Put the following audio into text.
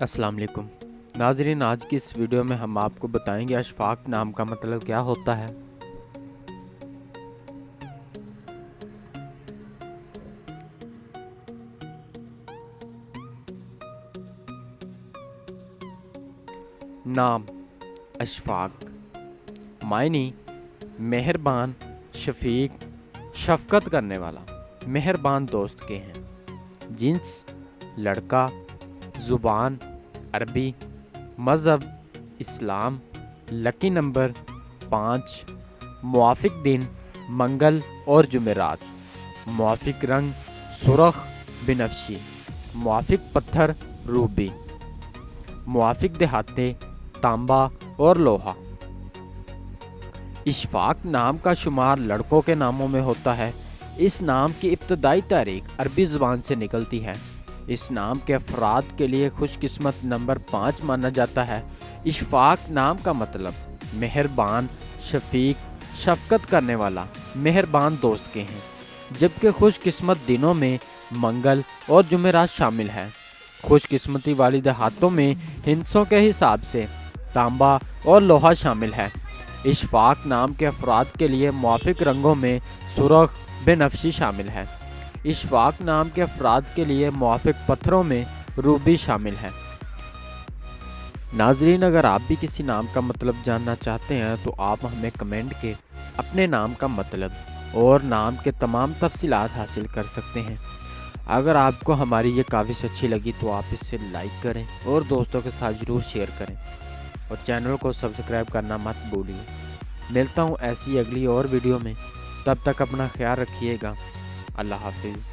السلام علیکم ناظرین، آج کی اس ویڈیو میں ہم آپ کو بتائیں گے اشفاق نام کا مطلب کیا ہوتا ہے۔ نام اشفاق، معنی مہربان، شفیق، شفقت کرنے والا، مہربان دوست کے ہیں۔ جنس لڑکا، زبان عربی، مذہب اسلام، لکی نمبر 5، موافق دن منگل اور جمعرات، موافق رنگ سرخ بنفشی، موافق پتھر روبی، موافق دھاتیں تانبا اور لوہا۔ اشفاق نام کا شمار لڑکوں کے ناموں میں ہوتا ہے۔ اس نام کی ابتدائی تاریخ عربی زبان سے نکلتی ہے۔ اس نام کے افراد کے لیے خوش قسمت نمبر 5 مانا جاتا ہے۔ اشفاق نام کا مطلب مہربان، شفیق، شفقت کرنے والا، مہربان دوست کے ہیں، جبکہ خوش قسمت دنوں میں منگل اور جمعرات شامل ہے۔ خوش قسمتی والی دہاتوں میں ہندسوں کے حساب سے تانبا اور لوہا شامل ہے۔ اشفاق نام کے افراد کے لیے موافق رنگوں میں سرخ بنفشی شامل ہے۔ اشفاق نام کے افراد کے لیے موافق پتھروں میں روبی شامل ہے۔ ناظرین، اگر آپ بھی کسی نام کا مطلب جاننا چاہتے ہیں تو آپ ہمیں کمنٹ کے اپنے نام کا مطلب اور نام کے تمام تفصیلات حاصل کر سکتے ہیں۔ اگر آپ کو ہماری یہ کاوش اچھی لگی تو آپ اسے لائک کریں اور دوستوں کے ساتھ ضرور شیئر کریں، اور چینل کو سبسکرائب کرنا مت بھولیے۔ ملتا ہوں ایسی اگلی اور ویڈیو میں، تب تک اپنا خیال رکھیے گا۔ اللہ حافظ۔